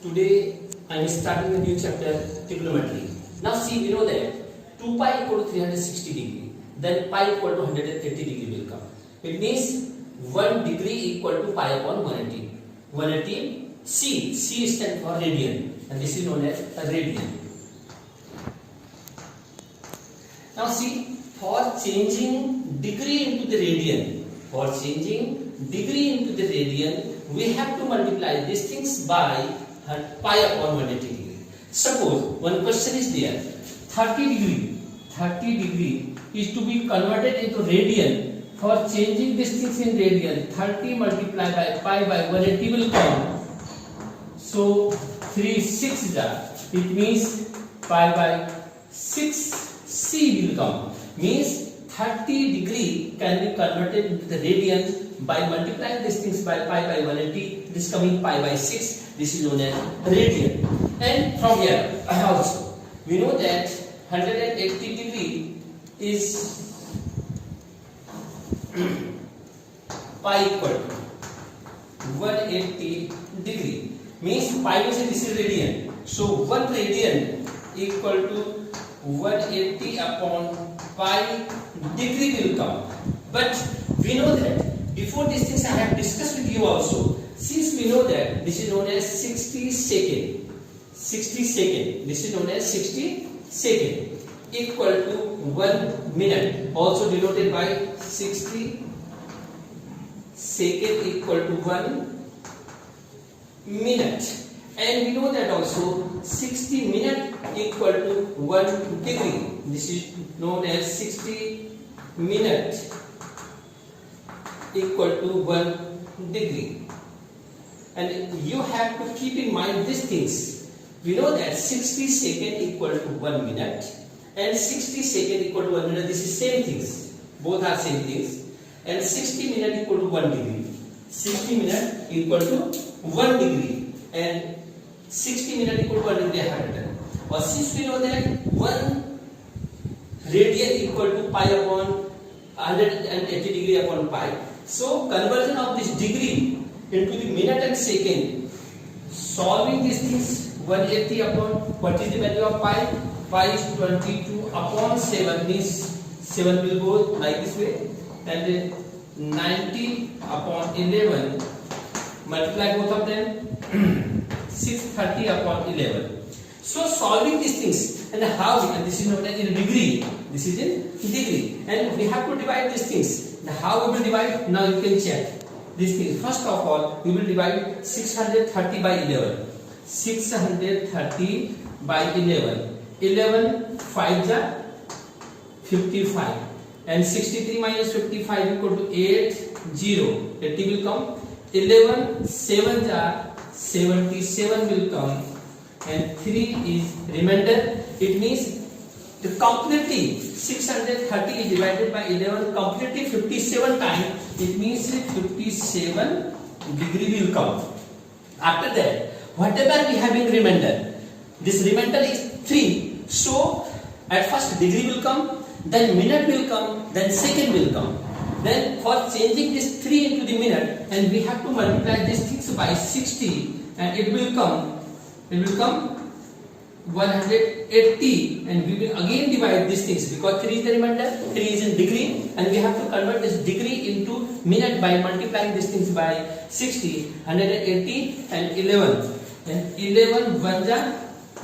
Today I am starting a new chapter, trigonometry. Now see, we know that 2 pi equal to 360 degree, then pi equal to 180 degree will come. It means 1 degree equal to pi upon 180. 180 C stands for radian, and this is known as a radian. Now see, for changing degree into the radian, we have to multiply these things by pi upon 180 degree. Suppose one question is there, 30 degree is to be converted into radian. For changing these things in radian, 30 multiplied by pi by 180 will come. So 3 6 it means pi by 6 C will come. Means 30 degree can be converted into the radian by multiplying these things by pi by 180. This coming pi by 6. This is known as radian. And from here also we know that 180 degree is pi equal to 180 degree. Means pi means this is radian. So 1 radian equal to 180 upon pi degree will come. But we know that before these things I have discussed with you also. Since we know that this is known as 60 second. This is known as 60 second equal to 1 minute. Also denoted by 60 second equal to 1 minute. And we know that also 60 minute equal to 1 degree. This is known as 60 minute equal to 1 degree. And you have to keep in mind these things. We know that 60 second equal to 1 minute and 60 second equal to 1 minute. This is same things. Both are same things. And 60 minute equal to 1 degree. 60 minute equal to 1 degree. And 60 minute equal to 1 degree I have written. But since we know that 1 radian equal to pi upon 180 degree upon pi. So conversion of this degree into the minute and second. Solving these things, 180 upon, what is the value of pi? Pi is 22 upon 7, means 7 will go like this way. And then 90 upon 11, multiply both of them, 630 upon 11. So solving these things, and how, and this is known as in degree, this is in degree, and we have to divide these things. Now how we will divide? Now you can check these things. First of all, we will divide 630 by 11. 630 by 11. 11 5 ja 55. And 63 minus 55 equal to 80. 80 will come. 11 7 ja 77 will come. And 3 is remainder. It means the completely 630 is divided by 11 completely 57 times. It means 57 degree will come. After that, whatever we have in remainder, this remainder is 3. So at first degree will come, then minute will come, then second will come. Then for changing this 3 into the minute, and we have to multiply these things by 60, and it will come 180, and we will again divide these things because 3 is the remainder, 3 is in degree, and we have to convert this degree into minute by multiplying these things by 60, 180 and 11. And 11 1 ja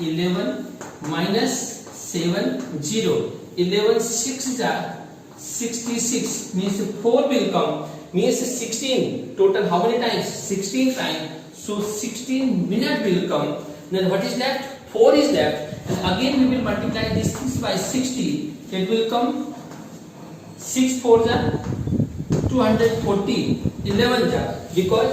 11 minus 7 0. 11 6 ja 66, means 4 will come, means 16. Total how many times? 16 times. So 16 minute will come. Then what is left? 4 is left, and again we will multiply these things by 60. It will come 6 4 ja 240. 11 ja, because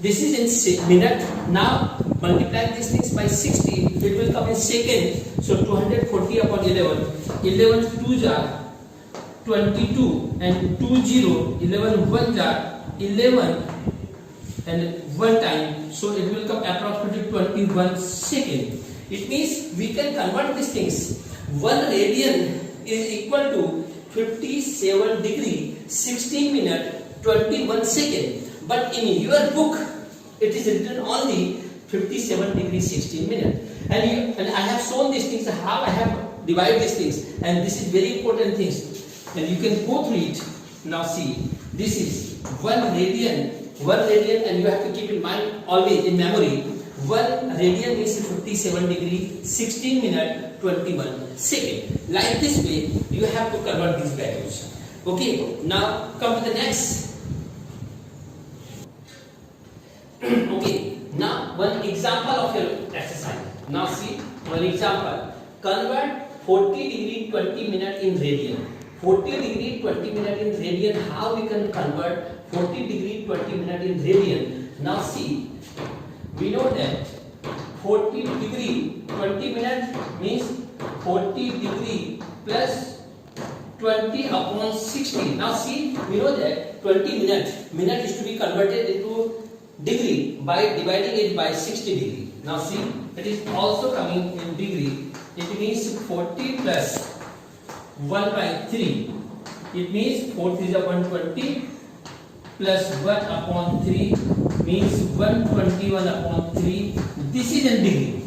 this is in minute. Now multiply these things by 60. It will come in second. So 240 upon 11. 11 2 ja 22 and 20. 11 1 ja 11 and 1 time. So it will come approximately 21 second. It means we can convert these things. 1 radian is equal to 57 degree, 16 minute, 21 second. But in your book, it is written only 57 degree 16 minutes. And I have shown these things, how I have divided these things, and this is very important things, and you can go through it. Now see, this is 1 radian, and you have to keep in mind always in memory, 1 radian is 57 degree 16 minute 21 second. Like this way you have to convert these values. Okay, now come to the next. Okay, now one example of your exercise. Now see, one example. Convert 40 degree 20 minute in radian. 40 degree 20 minute in radian. How we can convert 40 degree 20 minute in radian? Now see, we know that 40 degree 20 minute means 40 degree plus 20 upon 60. Now see, we know that 20 minute is to be converted into degree by dividing it by 60 degree. Now see, it is also coming in degree. It means 40 plus 1 by 3. It means 4 3 is 120 plus 1 upon 3 means 121 upon 3. This is in degree.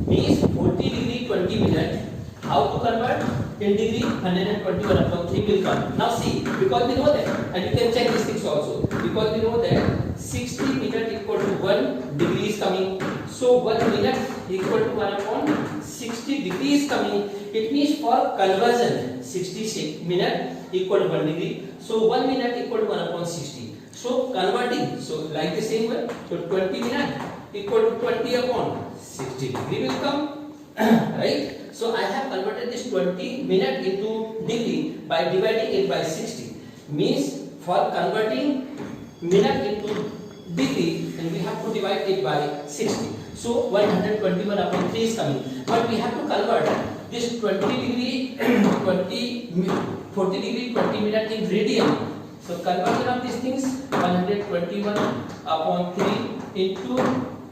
Means 40 degree 20 minute. How to convert? In degree 121 upon 3 will come. Now see, because we know that, and you can check these things also, because we know that 60 minute equal to 1 degree is coming. So 1 minute equal to 1 upon 60 degree is coming. It means for conversion 60 minute equal to 1 degree. So 1 minute equal to 1 upon 60. So converting, so like the same way, so 20 minute equal to 20 upon 60 degree will come. Right? So I have converted this 20 minute into degree by dividing it by 60. Means for converting minute into degree, and we have to divide it by 60. So 121 upon 3 is coming. But we have to convert this 20 degree 40 degree 20 minute in radian. So conversion of these things, 121 upon 3 into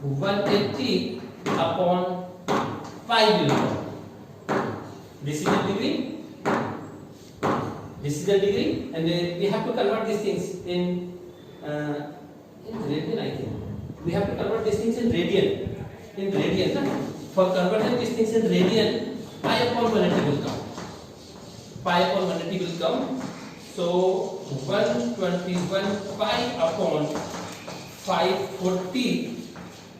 180 upon 5 will come. This is the degree. This is the degree, and we have to convert these things in radian. I think we have to convert these things in radian. In radian, for converting these things in radian, pi upon 180 will come. Pi upon 180 will come. So 121 pi upon 540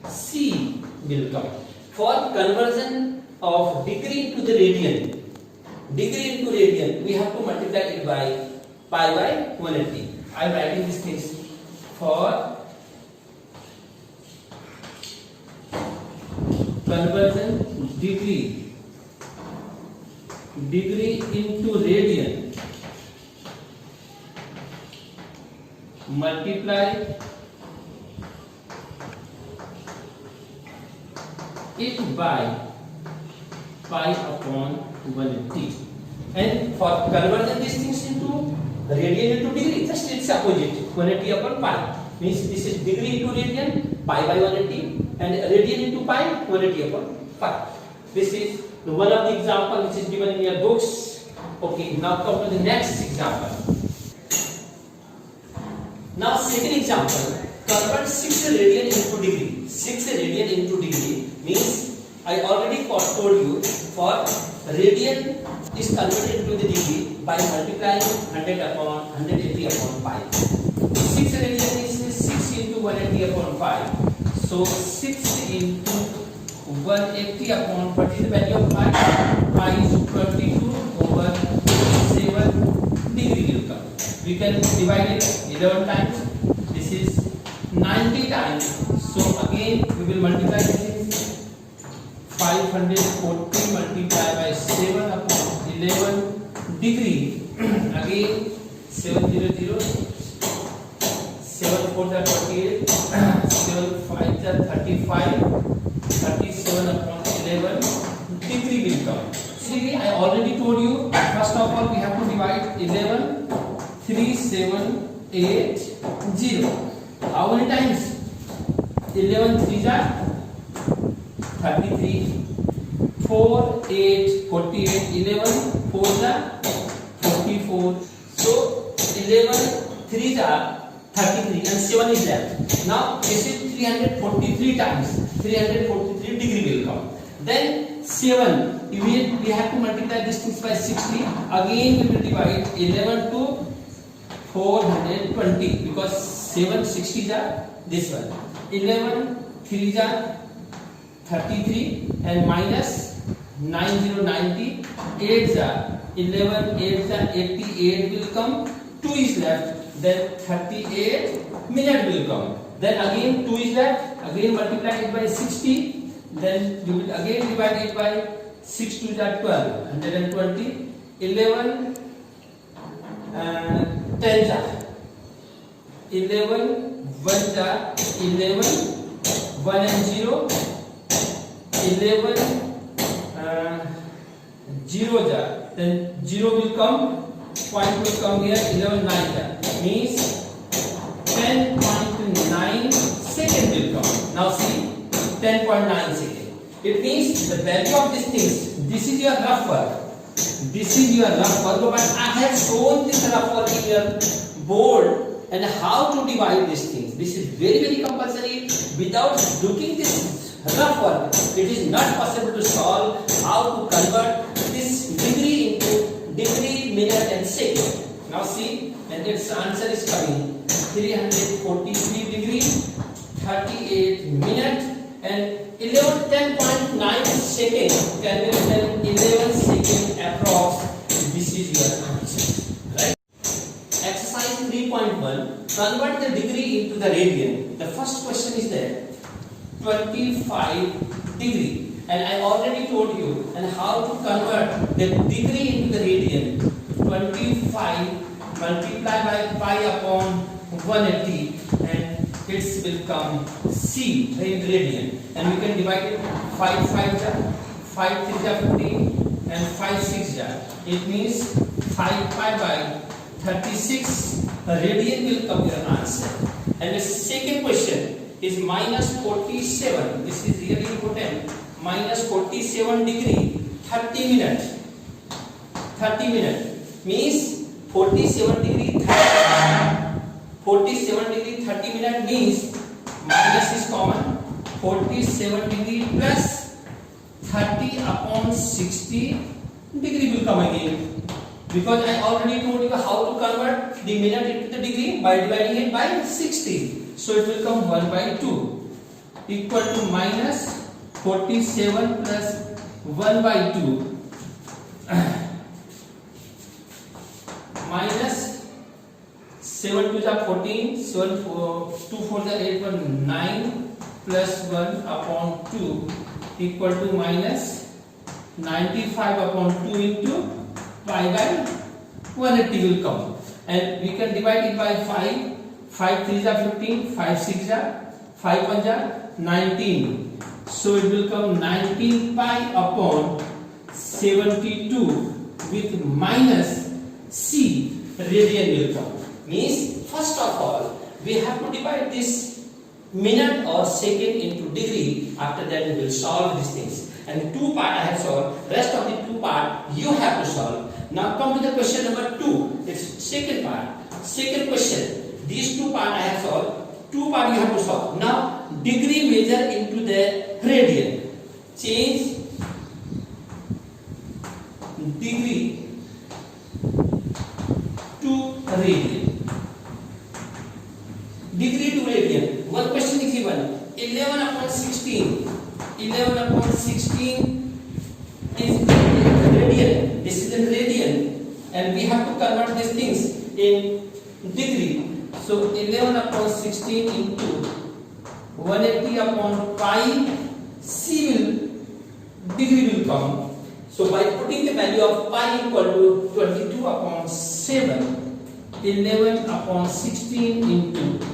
c will come. For conversion of degree into the radian, we have to multiply it by pi by 180. I am writing these things. For conversion degree into radian, multiply it by pi upon 180. And for conversion these things into radian into degree, just it's opposite, 180 upon pi. Means this is degree into radian, pi by 180, and radian into pi, 180 upon pi. This is one of the example which is given in your books. Okay, now come to the next example. Now second example, convert 6 radian into degree. 6 radian into degree means, I already told you, for radian is converted into the degree by multiplying 100 upon 180 upon pi. 6 radian is 6 into 180 upon pi. So 6 into 180 upon, what is the value of pi? Pi is 22 over 7 degree will come. We can divide it 11 times. This is 90 times. So again we will multiply this. 540 multiplied by 7 upon 11 degree. Again 700. 7 4 are 48. 7 5 are 35. 37 upon 11 degree will come. See, I already told you, first of all we have to divide 11, 3, 7, 8, 0. How many times? 11 3s are 33, 4, 8, 48, 11 4s are 44. So 11 3s are 33 and 7 is left. Now this is 343 times. 343 degree will come. Then 7, we have to multiply this things by 60. Again we will divide 11 to 420 because 7 60s are this one. 11 3s are 33 and minus 9090 8s are 11 8s are 88 will come. 2 is left. Then 38 minute will come. Then again 2 is left. Again multiply it by 60. Then you will again divide it by 6 2s are 12. 120. 11 10s are 11 1s are 11 1 and 0 11 zeros are, then 0 will come, point will come here, 11 9s are, means 10.9 second will come. Now see 10.9 second. It means the value of these things. This is your rough work. This is your rough work, but I have shown this rough work in your board and how to divide these things. This is very compulsory. Without looking this rough work, it is not possible to solve how to convert this degree into degree, minute and second. Now see, and its answer is coming 343 degree, 38 minute and 10.9 second. Can be written 11 second approx. This is your answer. Right? Exercise 3.1. Convert the degree into the radian. The first question is there 25 degree, and I already told you and how to convert the degree into the radian. 25 multiplied by pi upon 180 and it will come C in radian, and we can divide it 5 5 jar, 5 3 jar 15 and 5 6 jar. It means 5 pi by 36 radian will come your answer. And the second question is minus 47. This is really important. Minus 47 degree 30 minute. 30 minute means 47 degree 47 degree 30 minute means minus is common. 47 degree plus 30 upon 60 degree will come again. Because I already told you how to convert the minute into the degree by dividing it by 60. So it will come 1 by 2 equal to minus 47 plus 1 by 2 minus 7 2 are 14, 7 2 4 are 8 1 9 plus 1 upon 2 equal to minus 95 upon 2 into pi by 180 will come, and we can divide it by 5. 5 3s are 15, 5 6s are 5 1s are 19. So it will come 19 pi upon 72 with minus C radian will come. Means first of all we have to divide this minute or second into degree. After that we will solve these things. And 2 part I have solved. Rest of the 2 part you have to solve. Now come to the question number 2. It's second part. Second question. These 2 part I have solved. 2 part you have to solve. Now degree measure into the radian. Change degree to radian. Degree to radian. One question is given. 11 upon 16. 11 upon 16 is radian. This is in radian, and we have to convert these things in degree. So 11 upon 16 into 180 upon pi, C will degree will come. So by putting the value of pi equal to 22 upon 7, 11 upon 16 into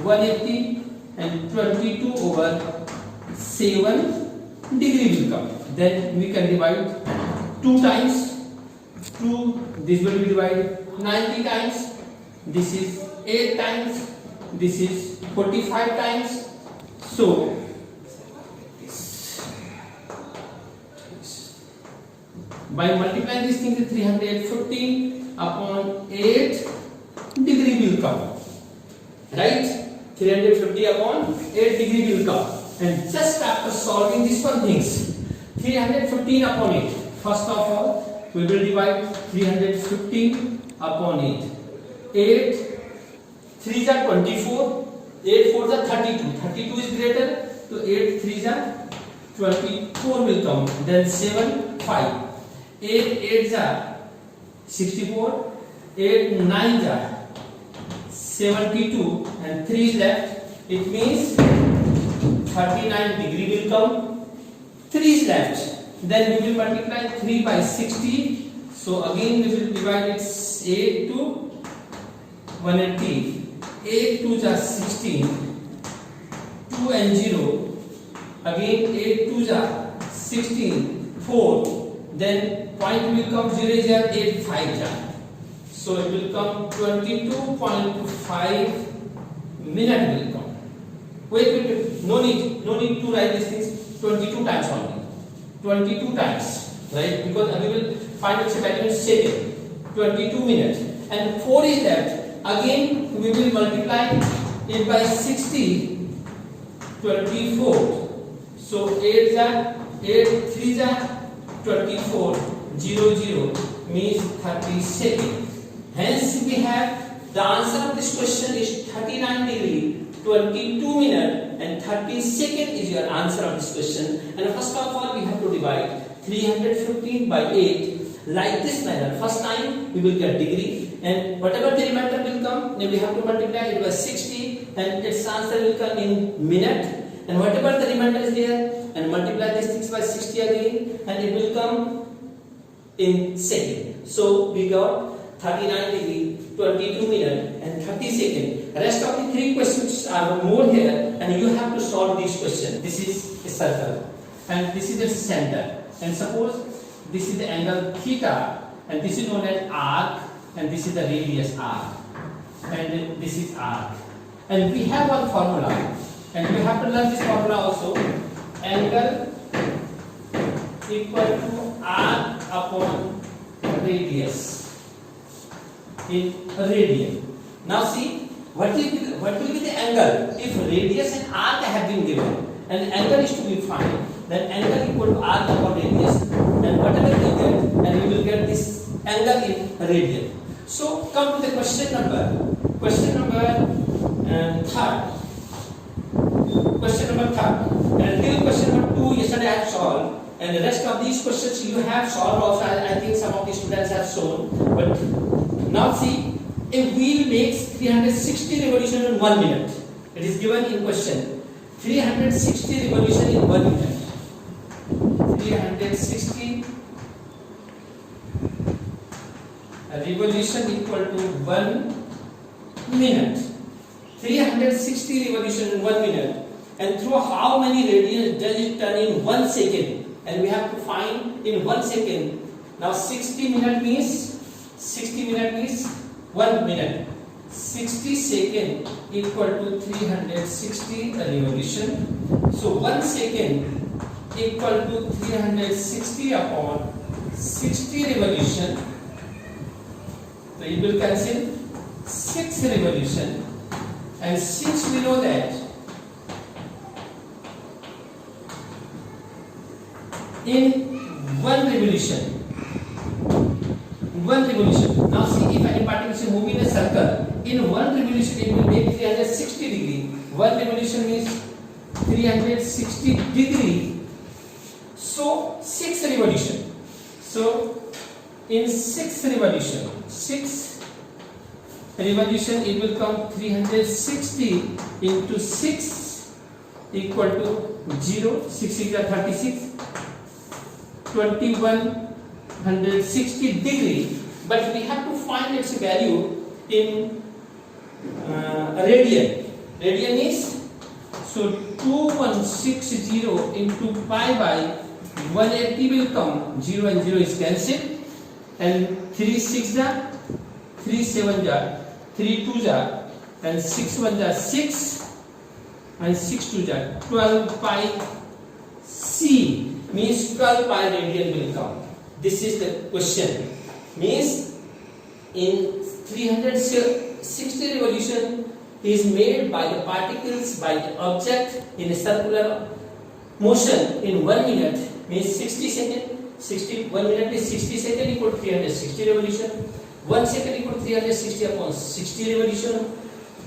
180 and 22 over 7 degree will come. Then we can divide 2 times 2. This will be divided 90 times. This is 8 times. This is 45 times. So by multiplying this thing, 315 upon 8 degree will come. right? 350 upon 8 degree will come. And just after solving this one things, 315 upon 8. First of all, we will divide 315 upon 8. 8 3s are 24. 8 4s are 32. 32 is greater, so 8 3s are 24 will come. Then 7 5. 8 8s are 64. 8 9s are 72 and 3 is left. It means 39 degree will come. 3 is left. Then we will multiply 3 by 60. So again we will divide it 8 to 180. 8 2s are 16. 2 and 0. Again 8 2s are 16. 4. Then point will come 0 is here. 8 5s are. So it will come 22.5 minute will come. Wait, no need to write these things. 22 times only. 22 times, right? Because we will find its value in second. 22 minutes. And 4 is left. Again, we will multiply it by 60. 24. So 8 are 8 3s are 24. 0 0 means 30 seconds. Hence, we have the answer of this question is 39 degree, 22 minutes and 30 seconds is your answer of this question. And first of all, we have to divide 315 by 8 like this manner. First time we will get degree, and whatever the remainder will come, then we have to multiply it by 60 and its answer will come in minute. And whatever the remainder is there, and multiply these things by 60 again, and it will come in second. So we got 39 degree, 22 minutes and 30 seconds. Rest of the 3 questions are more here, and you have to solve these questions. This is a circle and this is the center, and suppose this is the angle theta, and this is known as arc, and this is the radius r, and this is arc. And we have one formula, and you have to learn this formula also. Angle equal to arc upon radius in radian. Now see, what will be the angle if radius and arc have been given, and angle is to be found. Then angle equal to arc upon radius, and whatever you get, and you will get this angle in radian. So come to the question number third. Question number third. And till question number 2 yesterday I have solved, and the rest of these questions you have solved also. I think some of the students have shown. But now see, a wheel makes 360 revolutions in 1 minute. It is given in question. 360 revolutions in 1 minute. 360 revolution equal to 1 minute. 360 revolution in 1 minute. And through how many radians does it turn in 1 second? And we have to find in 1 second. Now 60 minute means 1 minute. 60 second equal to 360 revolution. So 1 second equal to 360 upon 60 revolution. So it will cancel 6 revolution. And since we know that in one revolution, now see, if any particle is moving in a circle, in one revolution it will make 360 degree. One revolution means 360 degree. So 6 revolution. So in 6 revolution it will come 360 into 6 equal to 0. 6 is 36. 2160 degree, but we have to find its value in radian. Radian is, so 2160 into pi by 180 will come. 0 and 0 is cancelled, and 3 6 are 3 7 are 3 2 are, and 6 1 are 6, and 6 2 are 12 pi c. Means 12 pi radian will come. This is the question. Means in 360 revolution is made by the particles by the object in a circular motion in 1 minute means 60 second. 1 minute is 60 second equal to 360 revolution. 1 second equal to 360 upon 60 revolution.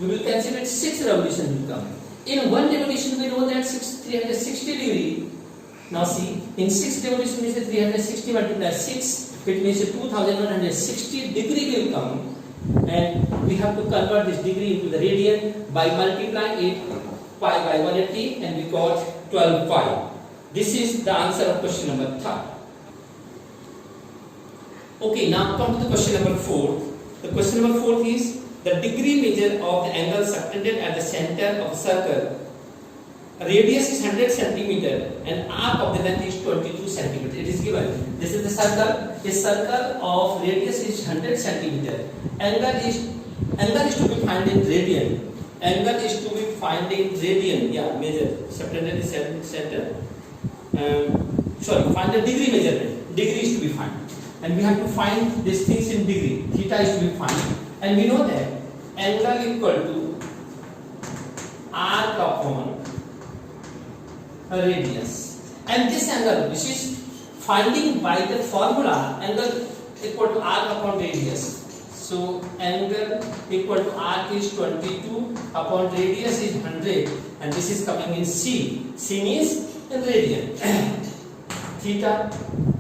We will calculate 6 revolution will come. In 1 revolution we know that 360 degree. Now see, in 6 revolution means 360 multiplied 6, it means 2160 degree will come, and we have to convert this degree into the radian by multiplying it pi by 180, and we got 12 pi. This is the answer of question number 3. Okay, now come to the question number 4. The question number 4 is the degree measure of the angle subtended at the center of the circle. Radius is 100 centimeter and arc of the length is 22 centimeter. It is given. This is the circle. A circle of radius is 100 centimeter. Angle is to be found in radian. Angle is to be found in radian. Yeah, measure subtended is center. Find the degree measurement. Degree is to be found, and we have to find these things in degree. Theta is to be found, and we know that angle equal to arc upon radius, and this angle which is finding by the formula angle equal to arc upon radius. So angle equal to arc is 22 upon radius is 100, and this is coming in C. C means in radian. Theta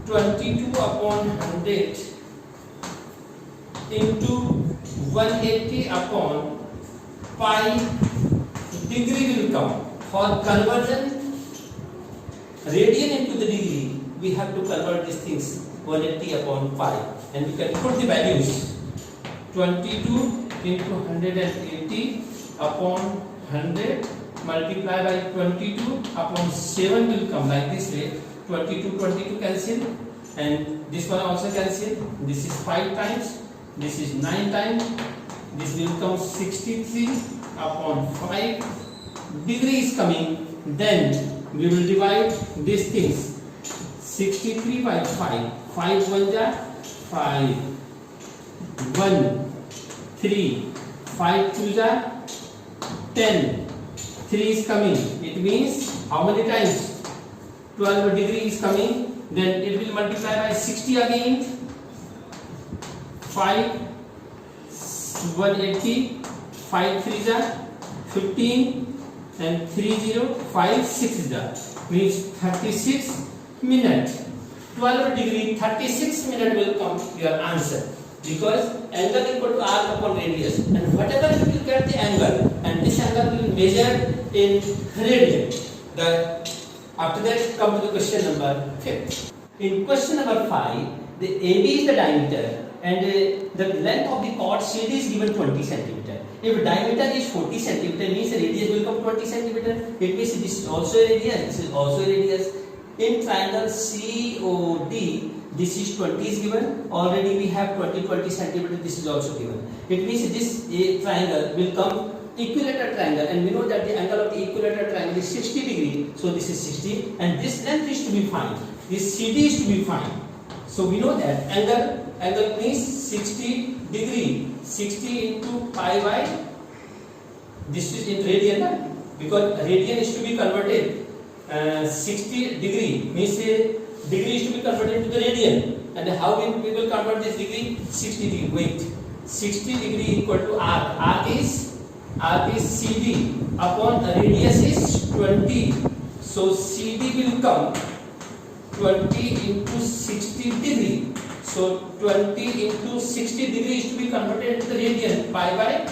22 upon 100 into 180 upon pi degree will come. For conversion radian into the degree, we have to convert these things 180 upon pi, and we can put the values 22 into 180 upon 100 multiply by 22 upon 7 will come like this way. 22 cancel, and this one also cancel. This is 5 times, this is 9 times, this will come 63 upon 5 degree is coming. Then we will divide these things. 63 by 5. 5 1 ja 5. 1 3. 5 2 ja 10. 3 is coming. It means how many times? 12 degree is coming. Then it will multiply by 60 again. 5 180. 5 3 ja 15. And 30 5 6 means 36 minutes. 12 degree 36 minutes will come your answer, because angle equal to arc upon radius, and whatever you will get the angle, and this angle will be measured in radian. After that come to the question number 5. In question number 5, the AB is the diameter, and the length of the chord CD is given 20 centimeter. If diameter is 40 centimeter, means radius will come 20 centimeter. It means this is also a radius. This is also a radius. In triangle COD, this is 20 is given. Already we have 20 centimeter. This is also given. It means this triangle will come equilateral triangle, and we know that the angle of the equilateral triangle is 60 degree. So this is 60, and this length is to be found. This CD is to be found. So we know that angle means 60 degree. 60 into pi by, this is in radian, because radian is to be converted. 60 degree means degree is to be converted into the radian. And how we will convert this degree? 60 degree. Wait, 60 degree equal to arc. Arc is CD upon radius is 20. So CD will come 20 into 60 degree. So 20 into 60 degree is to be converted into the radian. Pi by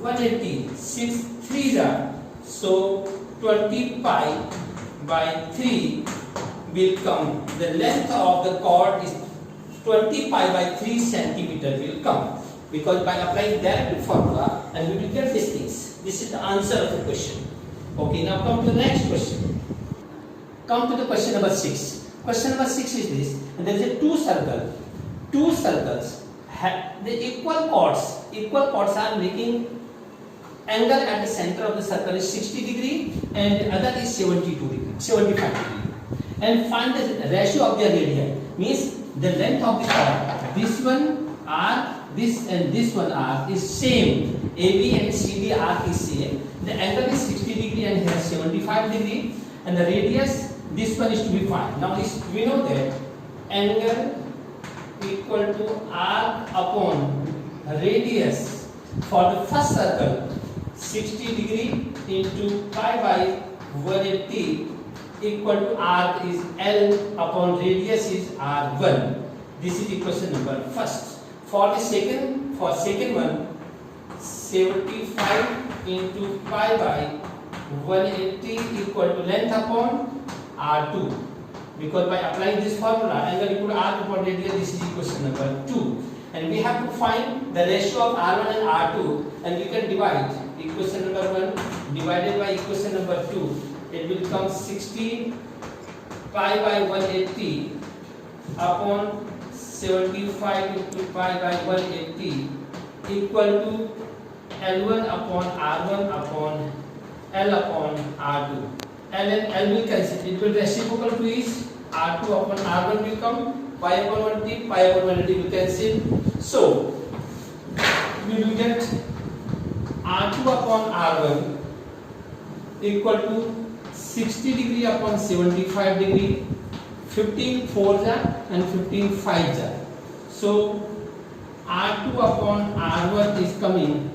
180. 6 3s are. So 20 pi by 3 will come. The length of the chord is 20 pi by 3 centimeter will come. Because by applying that formula, and we will get these things. This is the answer of the question. Okay, now come to the next question. Come to the question number 6. Question number 6 is this, and there is a two circles have the equal chords are making angle at the center of the circle is 60 degree and the other is 75 degree, and find the ratio of their radii, means the length of the chord. This one arc, this and this one arc is same. AB and CD arc is same. The angle is 60 degree and here 75 degree, and the radius, this one is to be found. Now we know that angle equal to arc upon radius for the first circle 60 degree into pi by 180 equal to arc is L upon radius is R1. This is equation number first. For the second one 75 into pi by 180 equal to length upon R2. Because by applying this formula, angle equal to arc upon radius, this is equation number 2. And we have to find the ratio of R1 and R2, and we can divide equation number 1 divided by equation number 2. It will come 60 pi by 180 upon 75 into pi by 180 equal to L1 upon R1 upon L upon R2. L and L will cancel. It will reciprocal to each. R2 upon R1 will come. Pi upon 180, pi upon 180 will cancel. So we will get R2 upon R1 equal to 60 degree upon 75 degree. 15 4s and 15 5s. So R2 upon R1 is coming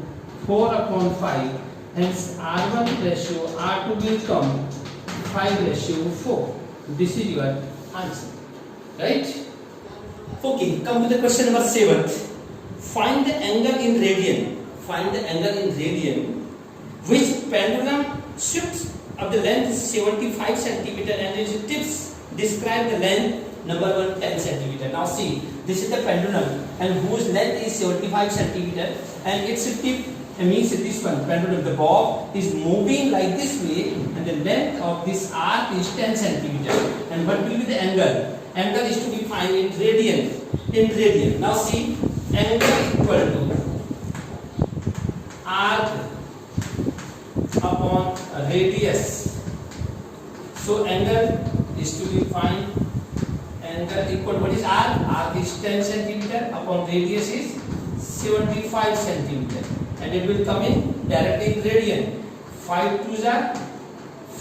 4 upon 5. Hence R1 ratio R2 will come 5:4. This is your answer. Right? Okay, come to the question number 7. Find the angle in radian. Find the angle in radian which pendulum shifts of the length 75 cm and its tips describe the length number 1 10 cm. Now see, this is the pendulum and whose length is 75 cm and its tip means this one pendulum, the bob is moving like this way and the length of this arc is 10 cm. And what will be the angle? Angle is to be found in radian. In radian. Now see, angle equal to arc upon radius. So angle is to be found. Angle equal to what is arc? Arc is 10 cm upon radius is 75 cm. And it will come in directly in radian. 5 2s are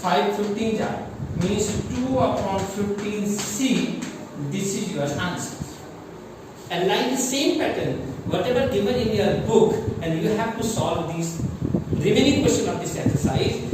5 15s are means 2 upon 15c. This is your answer. And like the same pattern, whatever given in your book, and you have to solve these remaining question of this exercise.